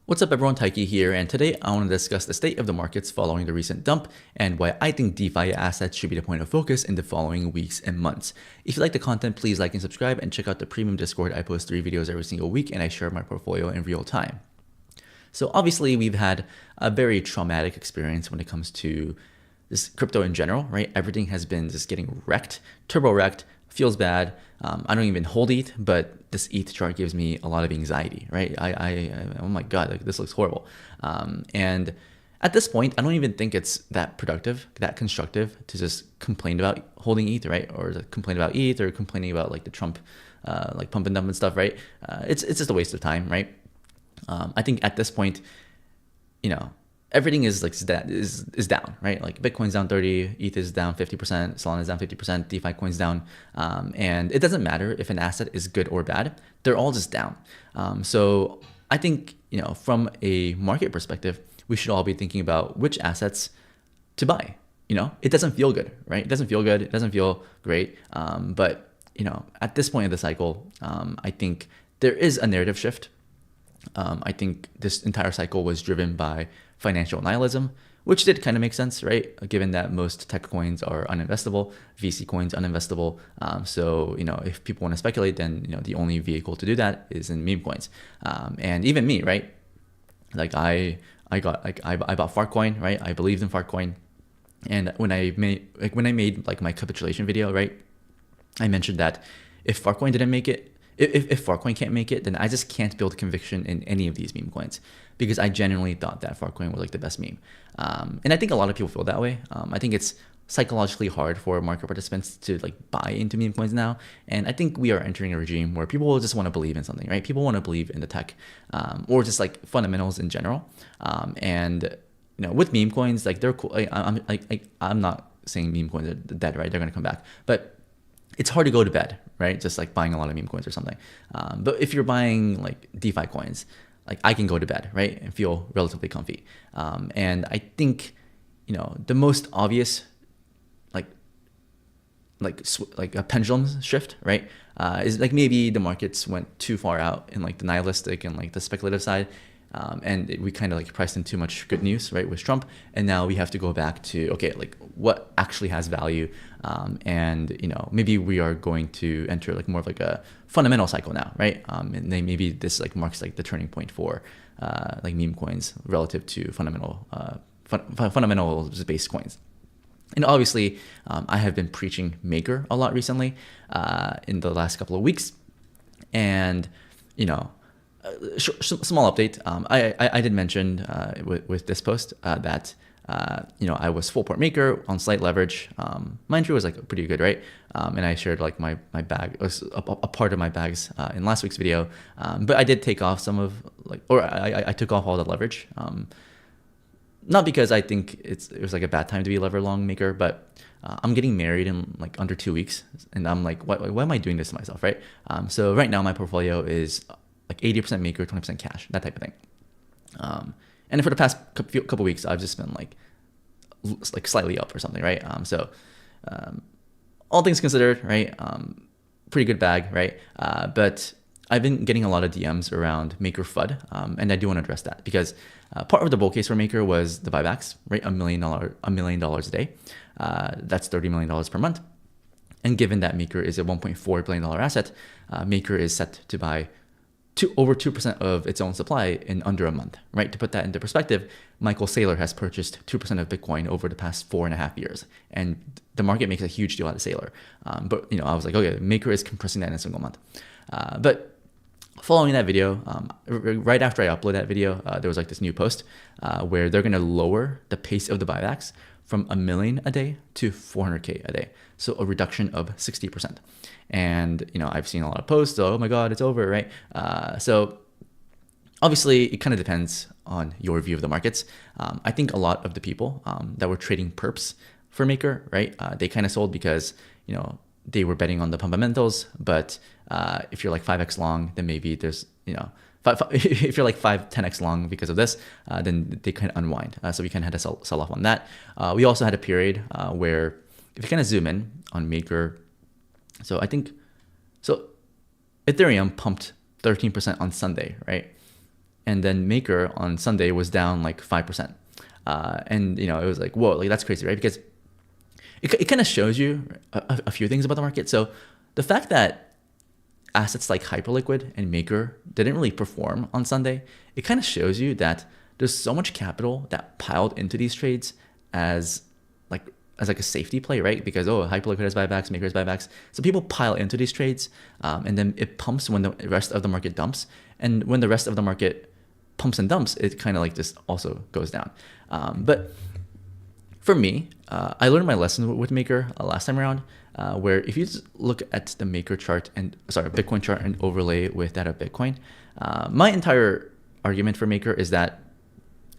What's up everyone, Taiki here, and today I want to discuss the state of the markets following the recent dump and why I think DeFi assets should be the point of focus in the following weeks and months. If you like the content, please like and subscribe and check out the premium Discord. I post 3 videos every single week and I share my portfolio in real time. So obviously we've had a very traumatic experience when it comes to this crypto in general, right? Everything has been just getting wrecked, turbo wrecked, feels bad. I don't even hold ETH, but this ETH chart gives me a lot of anxiety, right? Oh my God, like this looks horrible. And at this point, I don't even think it's that productive, that constructive to just complain about holding ETH, right? Or to complain about ETH or complaining about like the Trump, like pump and dump and stuff, right? It's just a waste of time, right? I think at this point, everything is like is down, right? Like Bitcoin's down 30, ETH is down 50%, Solana is down 50%, DeFi coins down, and it doesn't matter if an asset is good or bad; they're all just down. So I think from a market perspective, we should all be thinking about which assets to buy. It doesn't feel good, right? It doesn't feel good. It doesn't feel great. But at this point of the cycle, I think there is a narrative shift. I think this entire cycle was driven by financial nihilism, which did kind of make sense, right? Given that most tech coins are uninvestable, VC coins uninvestable. So if people want to speculate, then the only vehicle to do that is in meme coins. And even me, right? Like I bought Farcoin, right? I believed in Farcoin, and when I made like my capitulation video, right? I mentioned that if Farcoin didn't make it, if Farcoin can't make it, then I just can't build conviction in any of these meme coins, because I genuinely thought that Farcoin was like the best meme. And I think a lot of people feel that way. I think it's psychologically hard for market participants to like buy into meme coins now. And I think we are entering a regime where people will just want to believe in something, right? People want to believe in the tech, or just like fundamentals in general. And with meme coins, like they're cool. I'm not saying meme coins are dead, right? They're going to come back, but it's hard to go to bed, right? Just like buying a lot of meme coins or something. But if you're buying like DeFi coins, like I can go to bed, right? And feel relatively comfy. And I think, the most obvious, like a pendulum shift, right? Is like maybe the markets went too far out in like the nihilistic and like the speculative side. And we kind of like priced in too much good news, right, with Trump. And now we have to go back to, okay, like what actually has value. And, maybe we are going to enter like more of like a fundamental cycle now, right? And then maybe this like marks like the turning point for like meme coins relative to fundamental based coins. And obviously, I have been preaching Maker a lot recently in the last couple of weeks. And, small update. I did mention with this post that I was full port Maker on slight leverage. My entry was like pretty good, right? And I shared like my bag, a part of my bags in last week's video. But I did take off some of I took off all the leverage. Not because I think it was like a bad time to be a lever long Maker, but I'm getting married in like under 2 weeks, and I'm like, why am I doing this to myself, right? So right now my portfolio is like 80% Maker, 20% cash, that type of thing. And for the past couple weeks, I've just been like slightly up or something, right? So all things considered, right? Pretty good bag, right? But I've been getting a lot of DMs around Maker FUD, and I do want to address that because part of the bull case for Maker was the buybacks, right? $1 million a day. That's $30 million per month. And given that Maker is a $1.4 billion asset, Maker is set to buy over 2% of its own supply in under a month, right? To put that into perspective, Michael Saylor has purchased 2% of Bitcoin over the past 4.5 years. And the market makes a huge deal out of Saylor. But I was like, okay, Maker is compressing that in a single month. But following that video, right after I uploaded that video, there was like this new post where they're going to lower the pace of the buybacks from 1 million a day to 400K a day. So a reduction of 60%. And, I've seen a lot of posts, oh my God, it's over, right? So obviously it kind of depends on your view of the markets. I think a lot of the people that were trading perps for Maker, right? They kind of sold because, they were betting on the fundamentals. But if you're like 5x long, then maybe there's, if you're like 10x long because of this, then they kind of unwind. So we kind of had to sell off on that. We also had a period where if you kind of zoom in on Maker, so Ethereum pumped 13% on Sunday, right? and then Maker on Sunday was down like 5%. And you know, it was like, whoa, like that's crazy, right? Because it kind of shows you a few things about the market. So the fact that assets like Hyperliquid and Maker didn't really perform on Sunday, it kind of shows you that there's so much capital that piled into these trades as like a safety play, right? Because Hyperliquid has buybacks, Maker has buybacks, so people pile into these trades, and then it pumps when the rest of the market dumps, and when the rest of the market pumps and dumps, it kind of like just also goes down. But for me, I learned my lesson with Maker last time around, where if you just look at the Maker chart Bitcoin chart and overlay with that of Bitcoin, my entire argument for Maker is that,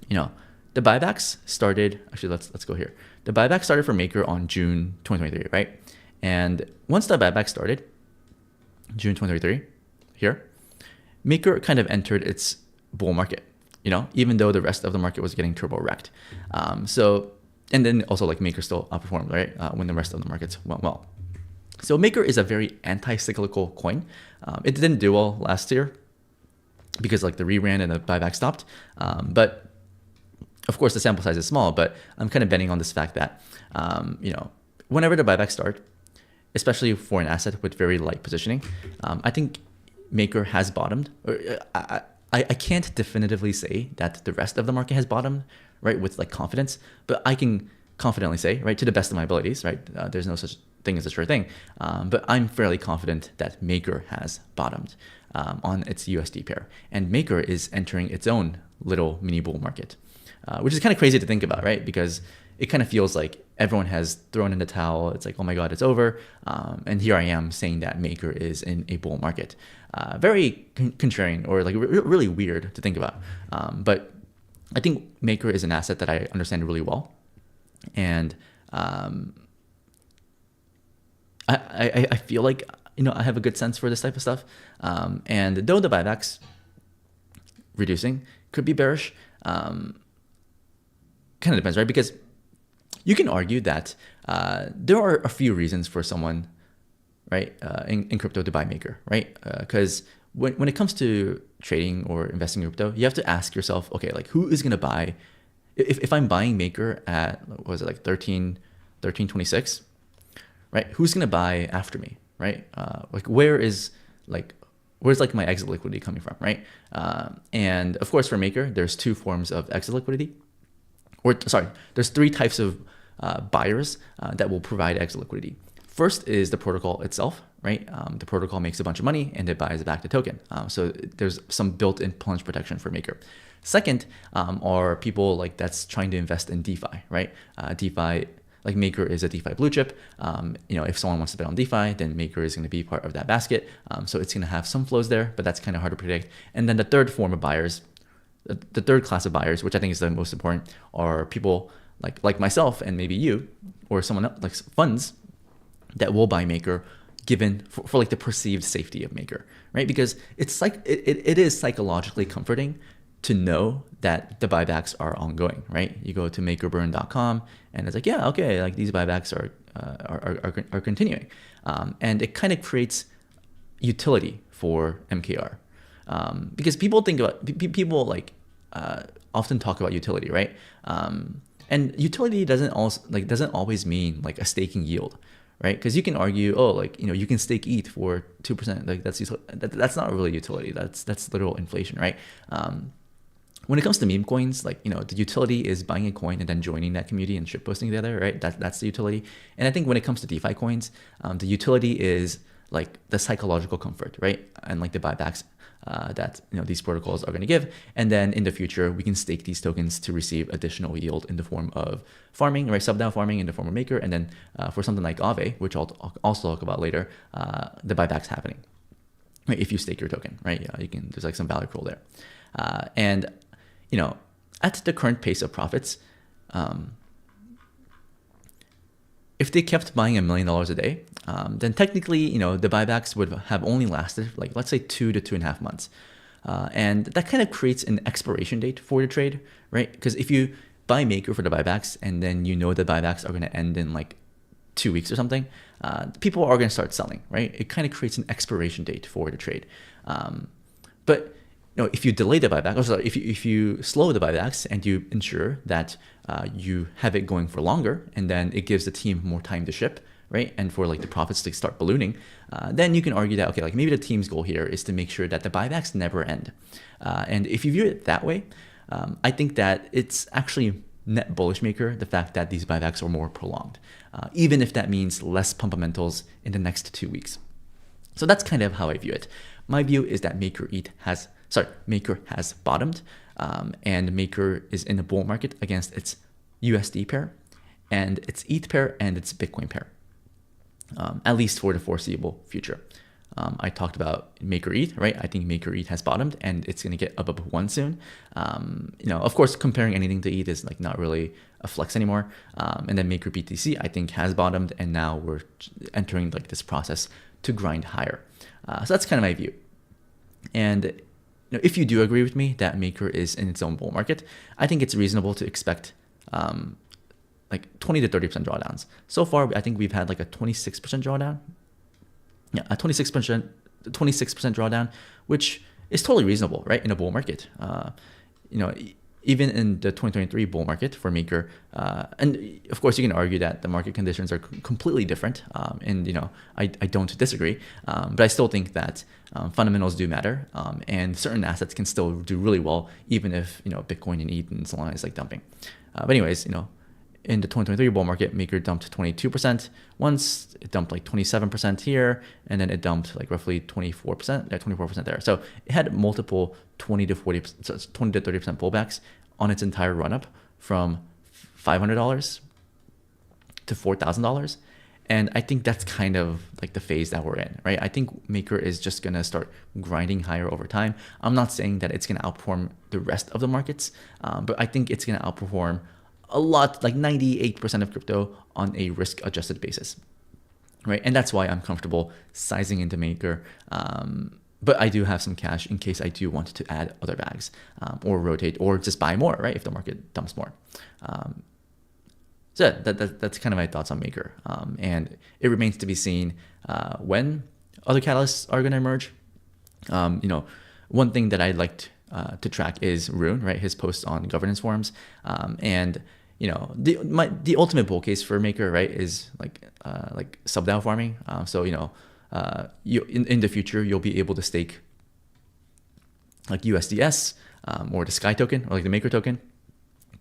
you know, the buybacks started, actually let's go here. The buyback started for Maker on June 2023, right? And once the buyback started, June 2023, here, Maker kind of entered its bull market, you know, even though the rest of the market was getting turbo wrecked. And then also like Maker still outperformed, right? When the rest of the markets went well. So Maker is a very anti-cyclical coin. It didn't do well last year because like the reran and the buyback stopped. But of course, the sample size is small, but I'm kind of betting on this fact that, you know, whenever the buybacks start, especially for an asset with very light positioning, I think Maker has bottomed. I can't definitively say that the rest of the market has bottomed, right, with like confidence, but I can confidently say, right, to the best of my abilities, right, there's no such thing as a sure thing, but I'm fairly confident that Maker has bottomed on its USD pair, and Maker is entering its own little mini bull market. Which is kind of crazy to think about, right? Because it kind of feels like everyone has thrown in the towel. It's like, oh my God, it's over. And here I am saying that Maker is in a bull market. Very contrarian, or like really weird to think about. But I think Maker is an asset that I understand really well. And I feel like, you know, I have a good sense for this type of stuff. And though the buybacks reducing could be bearish, kind of depends, right? Because you can argue that there are a few reasons for someone, right, in crypto to buy Maker, right? Because when it comes to trading or investing in crypto, you have to ask yourself, okay, like who is going to buy? If I'm buying Maker at, what was it, like 13.26, right? Who's going to buy after me, right? Like where's like my exit liquidity coming from, right? And of course for Maker, there's two forms of exit liquidity. There's three types of buyers that will provide exit liquidity. First is the protocol itself, right? The protocol makes a bunch of money and it buys back the token. So there's some built-in plunge protection for Maker. Second are people like that's trying to invest in DeFi, right? DeFi, like Maker is a DeFi blue chip. You know, if someone wants to bet on DeFi, then Maker is going to be part of that basket. So it's going to have some flows there, but that's kind of hard to predict. And then the third form of buyers, the third class of buyers, which I think is the most important, are people like myself and maybe you or someone else, like funds that will buy Maker given for like the perceived safety of Maker, right? Because it's like it is psychologically comforting to know that the buybacks are ongoing, right? You go to makerburn.com and it's like, yeah, okay, like these buybacks are continuing, and it kind of creates utility for MKR. Because people think about often talk about utility, right? And utility doesn't always mean like a staking yield, right? Because you can argue, you can stake ETH for 2%. Like that's not really utility. That's literal inflation, right? When it comes to meme coins, the utility is buying a coin and then joining that community and shitposting together, right? That's the utility. And I think when it comes to DeFi coins, the utility is like the psychological comfort, right? And like the buybacks that these protocols are going to give, and then in the future we can stake these tokens to receive additional yield in the form of farming, right? Sub-DAO farming in the form of Maker, and then for something like AAVE, which I'll also talk about later, the buybacks happening, right? If you stake your token, right? Yeah, you can. There's like some value accrual there, and at the current pace of profits, if they kept buying $1 million a day, then technically, the buybacks would have only lasted let's say 2 to 2.5 months. And that kind of creates an expiration date for the trade, right? Because if you buy Maker for the buybacks and then the buybacks are going to end in 2 weeks or something, people are going to start selling, right? It kind of creates an expiration date for the trade. But if you delay the buyback, or sorry, if you slow the buybacks and you ensure that you have it going for longer, and then it gives the team more time to ship, right? And for like the profits to start ballooning, then you can argue that, okay, like maybe the team's goal here is to make sure that the buybacks never end. And if you view it that way, I think that it's actually net bullish maker, the fact that these buybacks are more prolonged, even if that means less fundamentals in the next 2 weeks. So that's kind of how I view it. My view is that Maker has bottomed, and Maker is in a bull market against its USD pair and its ETH pair and its Bitcoin pair, at least for the foreseeable future. I talked about Maker ETH, right? I think Maker ETH has bottomed and it's going to get above 1 soon. Of course, comparing anything to ETH is like not really a flex anymore. And then Maker BTC, I think, has bottomed, and now we're entering like this process to grind higher. So that's kind of my view. And if you do agree with me that Maker is in its own bull market, I think it's reasonable to expect like 20 to 30% drawdowns. So far, I think we've had like a 26% drawdown. Yeah, a 26% drawdown, which is totally reasonable, right? In a bull market, even in the 2023 bull market for Maker, and of course you can argue that the market conditions are completely different, and I don't disagree, but I still think that fundamentals do matter, and certain assets can still do really well even if Bitcoin and ETH and Solana is like dumping. But anyways, in the 2023 bull market, Maker dumped 22%. Once it dumped like 27% here, and then it dumped like roughly 24% there. So it had multiple 20 to 30% pullbacks on its entire run up from $500 to $4,000. And I think that's kind of like the phase that we're in, right? I think Maker is just going to start grinding higher over time. I'm not saying that it's going to outperform the rest of the markets, but I think it's going to outperform a lot, like 98% of crypto on a risk-adjusted basis, right? And that's why I'm comfortable sizing into Maker. But I do have some cash in case I do want to add other bags, or rotate, or just buy more, right? If the market dumps more. So that's kind of my thoughts on Maker. And it remains to be seen when other catalysts are going to emerge. One thing that I'd like to track is Rune, right? His posts on governance forums, and the ultimate bull case for Maker, right, is like sub-DAO farming. You in the future you'll be able to stake like USDS or the Sky token or like the Maker token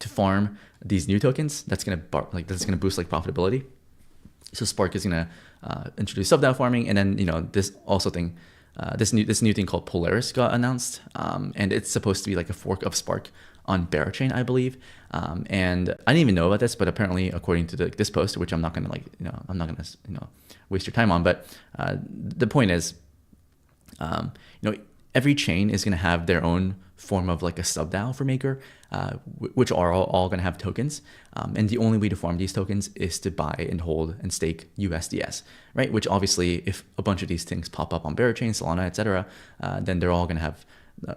to farm these new tokens. That's gonna boost like profitability. So Spark is gonna introduce sub-DAO farming, and then this also thing. This new thing called Polaris got announced, and it's supposed to be like a fork of Spark on Berachain, I believe. And I didn't even know about this, but apparently, according to this post, which I'm not gonna waste your time on, but the point is, every chain is gonna have their own form of like a sub-DAO for Maker, which are all going to have tokens. And the only way to farm these tokens is to buy and hold and stake USDS, right? Which obviously, if a bunch of these things pop up on Berachain, Solana, etc., then they're all going to have,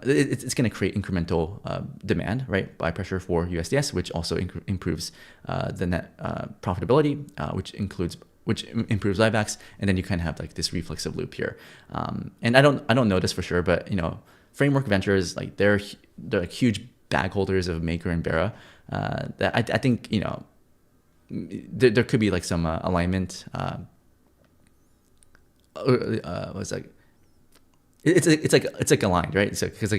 it's going to create incremental demand, right? Buy pressure for USDS, which also improves the net profitability, which improves buybacks, and then you kind of have like this reflexive loop here. And I don't know this for sure, but Framework Ventures, like they're like huge bag holders of Maker and Bera. That I think there could be like some alignment. It's like aligned, right? So because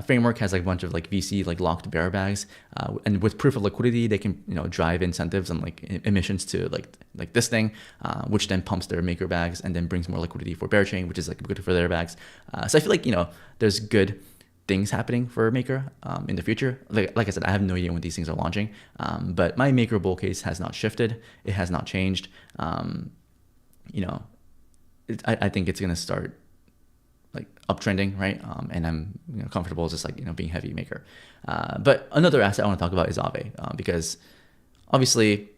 Framework has like a bunch of like VC like locked bearer bags, and with proof of liquidity, they can drive incentives and like emissions to like this thing, which then pumps their Maker bags and then brings more liquidity for Berachain, which is like good for their bags. So I feel like there's good things happening for Maker in the future. Like I said, I have no idea when these things are launching, but my Maker bull case has not shifted. It has not changed. I think it's gonna start like uptrending, right? And I'm comfortable just like being heavy Maker. But another asset I want to talk about is AAVE, because obviously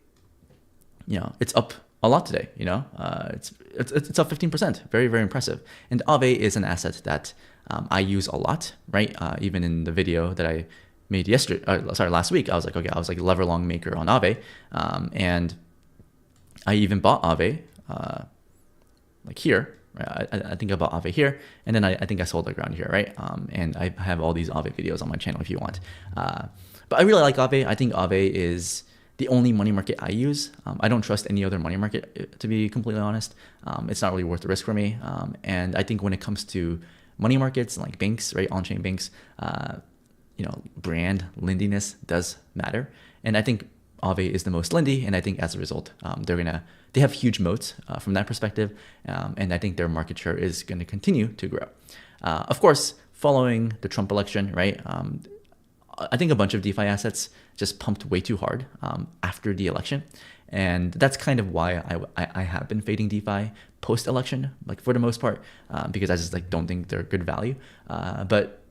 it's up a lot today. It's up 15%, very, very impressive. And AAVE is an asset that I use a lot, right? Even in the video that I made last week, I was like lever long Maker on AAVE, and I even bought AAVE like here, Right? I think about AAVE here, and then I think I sold around here, right? And I have all these AAVE videos on my channel if you want. But I really like AAVE. I think AAVE is the only money market I use. I don't trust any other money market, to be completely honest. It's not really worth the risk for me. And I think when it comes to money markets like banks, right, on-chain banks, brand lendiness does matter. And I think AAVE is the most lendy, and I think as a result, they have huge moats from that perspective, and I think their market share is going to continue to grow. Of course, following the Trump election, right? I think a bunch of DeFi assets just pumped way too hard after the election, and that's kind of why I have been fading DeFi post-election, like for the most part, because I just like don't think they're good value. But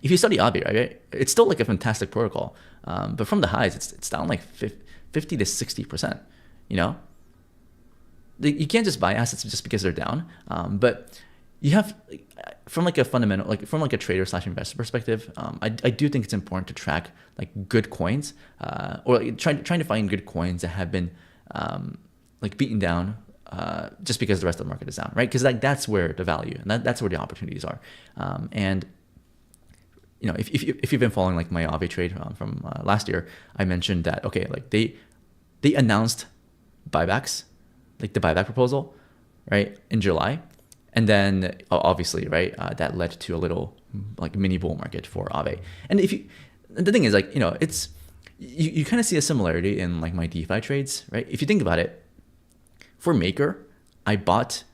if you study AAVE, right, it's still like a fantastic protocol, but from the highs, it's down like 50 to 60%. You can't just buy assets just because they're down, but you have, from like a fundamental, like from like a trader / investor perspective, I do think it's important to track like good coins, or like trying to find good coins that have been like beaten down just because the rest of the market is down, right? Because like that's where the value and that's where the opportunities are. And if you've been following like my AAVE trade from last year, I mentioned that like they announced buybacks, like the buyback proposal, right, in July. And then obviously, right, that led to a little like mini bull market for AAVE. And the thing is like, it's, you kind of see a similarity in like my DeFi trades, right? If you think about it, for Maker, I bought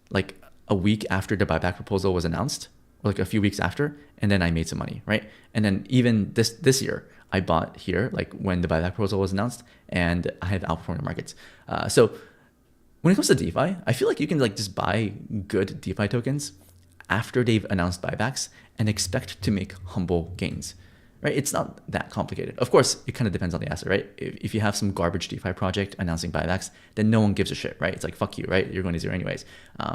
like a week after the buyback proposal was announced, or like a few weeks after, and then I made some money, right? And then even this year, I bought here like when the buyback proposal was announced, and I have outperformed the markets. So when it comes to DeFi, I feel like you can like just buy good DeFi tokens after they've announced buybacks and expect to make humble gains, right? It's not that complicated. Of course, it kind of depends on the asset, right? If you have some garbage DeFi project announcing buybacks, then no one gives a shit, right? It's like, fuck you, right? You're going to zero anyways.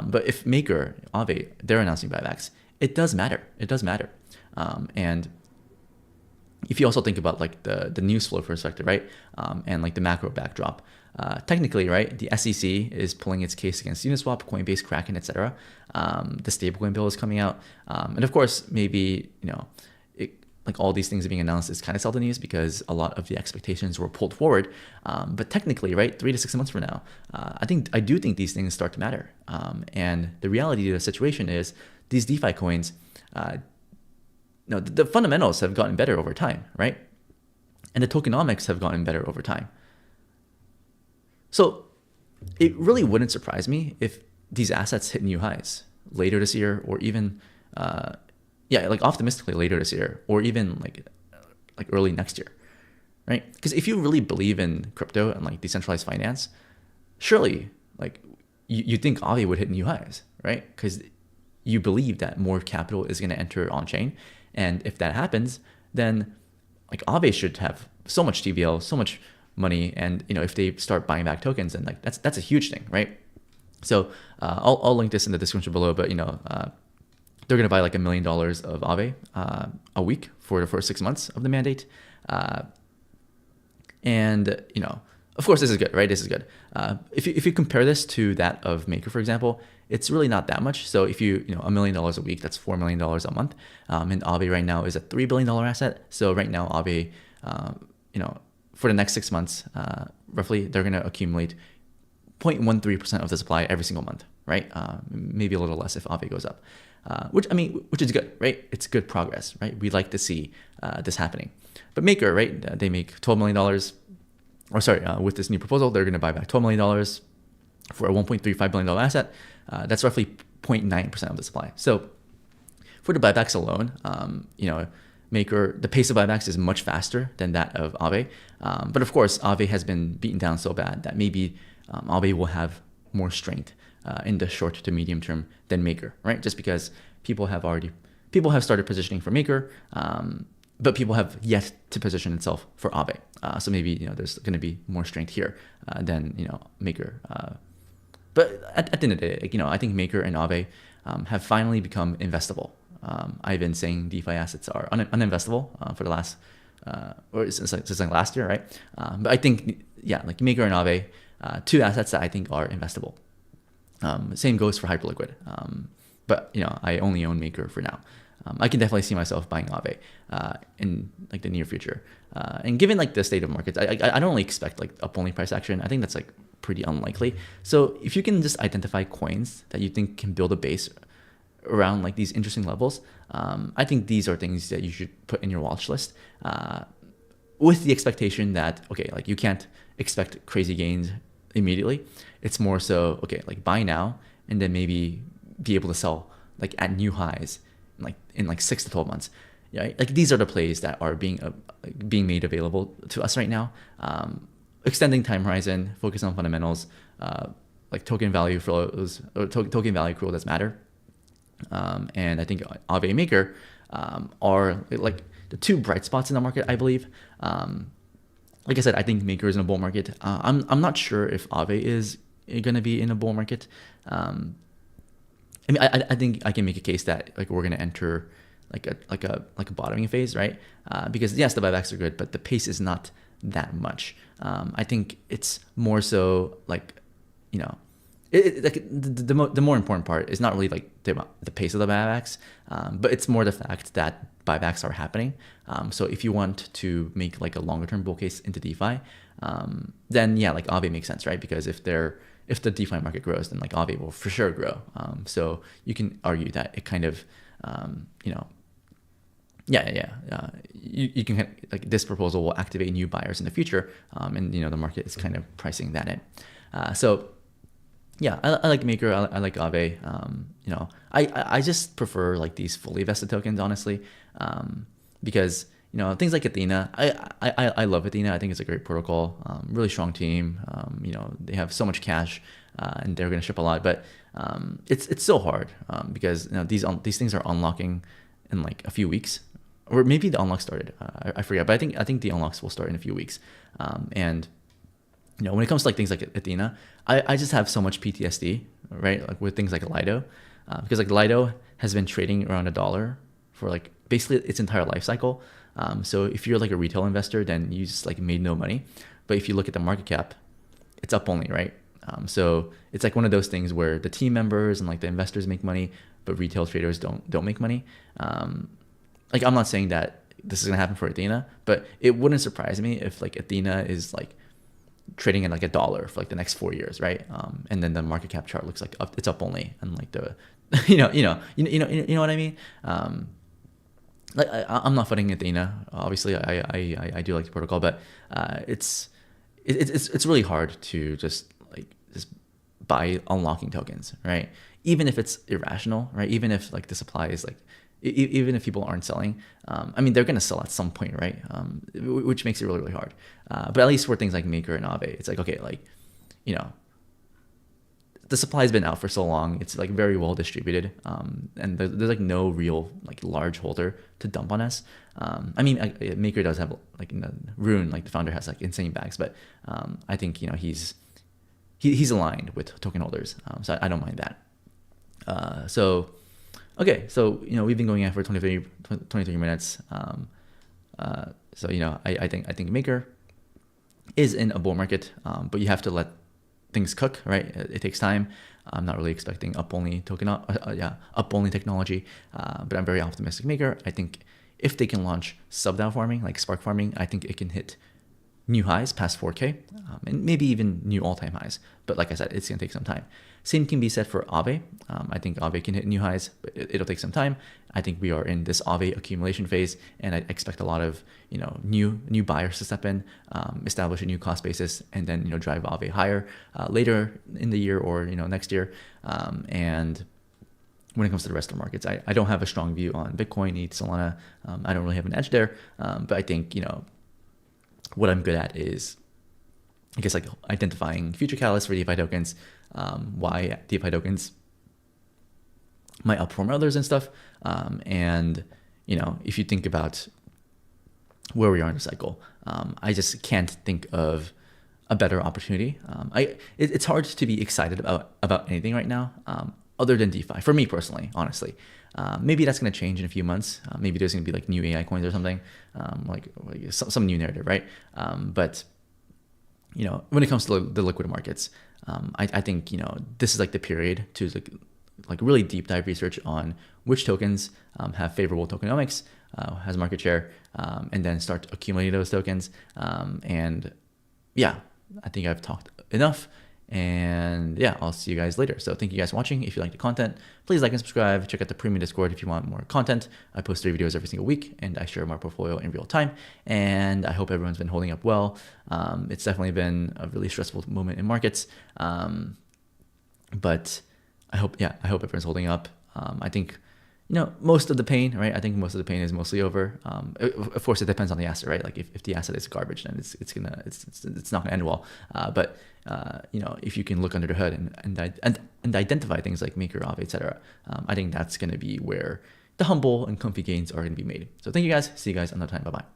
But if Maker, AAVE, they're announcing buybacks, it does matter. It does matter. And if you also think about like the news flow perspective, right? And like the macro backdrop, technically, right, the SEC is pulling its case against Uniswap, Coinbase, Kraken, etc. The stablecoin bill is coming out, and of course, maybe like all these things being announced is kind of seldom news because a lot of the expectations were pulled forward. But technically, right, 3 to 6 months from now, I do think these things start to matter. And the reality of the situation is these DeFi coins, the fundamentals have gotten better over time, right? And the tokenomics have gotten better over time. So it really wouldn't surprise me if these assets hit new highs later this year, or even, like optimistically later this year, or even like early next year, right? Because if you really believe in crypto and like decentralized finance, surely like you think AAVE would hit new highs, right? Because you believe that more capital is going to enter on chain, and if that happens, then like AAVE should have so much TVL, so much money, and if they start buying back tokens, then like that's a huge thing, right? So I'll link this in the description below, but they're gonna buy like $1 million of AAVE a week for the first 6 months of the mandate, and of course this is good, right? This is good. If you compare this to that of Maker, for example, it's really not that much. So if you $1 million a week, that's $4 million a month, and AAVE right now is a $3 billion asset. So right now AAVE, for the next 6 months, roughly, they're going to accumulate 0.13% of the supply every single month, right? Maybe a little less if AAVE goes up, which is good, right? It's good progress, right? We like to see this happening. But Maker, right? They make $12 million, with this new proposal, they're going to buy back $12 million for a $1.35 billion asset. That's roughly 0.9% of the supply. So for the buybacks alone, Maker, the pace of buybacks is much faster than that of AAVE. But of course, AAVE has been beaten down so bad that maybe AAVE will have more strength in the short to medium term than Maker, right? Just because people have started positioning for Maker, but people have yet to position itself for AAVE. So maybe there's going to be more strength here than Maker. But at the end of the day, I think Maker and AAVE have finally become investable. I've been saying DeFi assets are uninvestable for the last, or since like last year, right? But I think, like Maker and AAVE, two assets that I think are investable. Same goes for Hyperliquid. But I only own Maker for now. I can definitely see myself buying AAVE in like the near future. And given like the state of markets, I don't really expect like up only price action. I think that's like pretty unlikely. So if you can just identify coins that you think can build a base around like these interesting levels, I think these are things that you should put in your watch list, with the expectation that, okay, like you can't expect crazy gains immediately. It's more so, okay, like buy now and then maybe be able to sell like at new highs in 6 to 12 months. Yeah, like these are the plays that are being made available to us right now. Extending time horizon, focus on fundamentals, like token value flows, or token value accrual does matter. And I think AAVE Maker are like the two bright spots in the market, I believe. Like I said, I think Maker is in a bull market. I'm not sure if AAVE is going to be in a bull market. I mean, I think I can make a case that like we're going to enter like a bottoming phase, right? Because yes, the buybacks are good, but the pace is not that much. I think it's more so like, like the more important part is not really like the pace of the buybacks, but it's more the fact that buybacks are happening. So if you want to make like a longer term bull case into DeFi, then yeah, like AAVE makes sense, right? Because if the DeFi market grows, then like AAVE will for sure grow. So you can argue that it kind of, you can like this proposal will activate new buyers in the future, and the market is kind of pricing that in. So yeah, I like Maker, I like AAVE. I just prefer like these fully vested tokens, honestly, because things like Athena, I love Athena. I think it's a great protocol, really strong team. They have so much cash, and they're going to ship a lot, but it's so hard because these things are unlocking in like a few weeks, or maybe the unlock started. I forget, but I think the unlocks will start in a few weeks, and when it comes to like things like Athena, I just have so much PTSD, right? Like with things like Lido, because like Lido has been trading around $1 for like basically its entire life cycle. So if you're like a retail investor, then you just like made no money. But if you look at the market cap, it's up only, right? So it's like one of those things where the team members and like the investors make money, but retail traders don't make money. Like I'm not saying that this is gonna happen for Athena, but it wouldn't surprise me if like Athena is like trading at like $1 for like the next 4 years, right? And then the market cap chart looks like it's up only, and like the, you know what I mean? Like I'm not fighting Athena. Obviously, I do like the protocol, but it's really hard to just buy unlocking tokens, right? Even if it's irrational, right? Even if like the supply is like, even if people aren't selling, I mean, they're going to sell at some point, right? Which makes it really, really hard. But at least for things like Maker and AAVE, it's like, okay, like, the supply has been out for so long. It's like very well distributed. And there's like no real like large holder to dump on us. I mean, Maker does have like Rune, like the founder has like insane bags, but I think, he's aligned with token holders. So I don't mind that. Okay, so we've been going at for 23 minutes. So I think Maker is in a bull market, but you have to let things cook, right? It takes time. I'm not really expecting up only technology, but I'm very optimistic Maker. I think if they can launch sub-DAO farming, like Spark farming, I think it can hit new highs past 4K, and maybe even new all-time highs. But like I said, it's gonna take some time. Same can be said for AAVE. I think AAVE can hit new highs, but it'll take some time. I think we are in this AAVE accumulation phase, and I expect a lot of new buyers to step in, establish a new cost basis, and then drive AAVE higher later in the year or next year. And when it comes to the rest of the markets, I don't have a strong view on Bitcoin, ETH, Solana. I don't really have an edge there, but I think what I'm good at is, I guess, like identifying future catalysts for DeFi tokens, why DeFi tokens might outperform others and stuff. And if you think about where we are in the cycle, I just can't think of a better opportunity. It's hard to be excited about anything right now, other than DeFi, for me personally, honestly. Maybe that's going to change in a few months. Maybe there's going to be like new AI coins or something, like some new narrative, right? But when it comes to the liquid markets, I think, this is like the period to like really deep dive research on which tokens have favorable tokenomics, has market share, and then start accumulating those tokens. And yeah, I think I've talked enough. And yeah, I'll see you guys later. So thank you guys for watching. If you like the content, please like and subscribe. Check out the premium Discord if you want more content. I post 3 videos every single week, and I share my portfolio in real time. And I hope everyone's been holding up well. It's definitely been a really stressful moment in markets. But I hope everyone's holding up. I think, most of the pain, right? I think most of the pain is mostly over. Of course, it depends on the asset, right? Like if the asset is garbage, then it's not gonna end well. But if you can look under the hood and identify things like MKR, AAVE, etc., I think that's gonna be where the humble and comfy gains are gonna be made. So thank you guys. See you guys another time. Bye bye.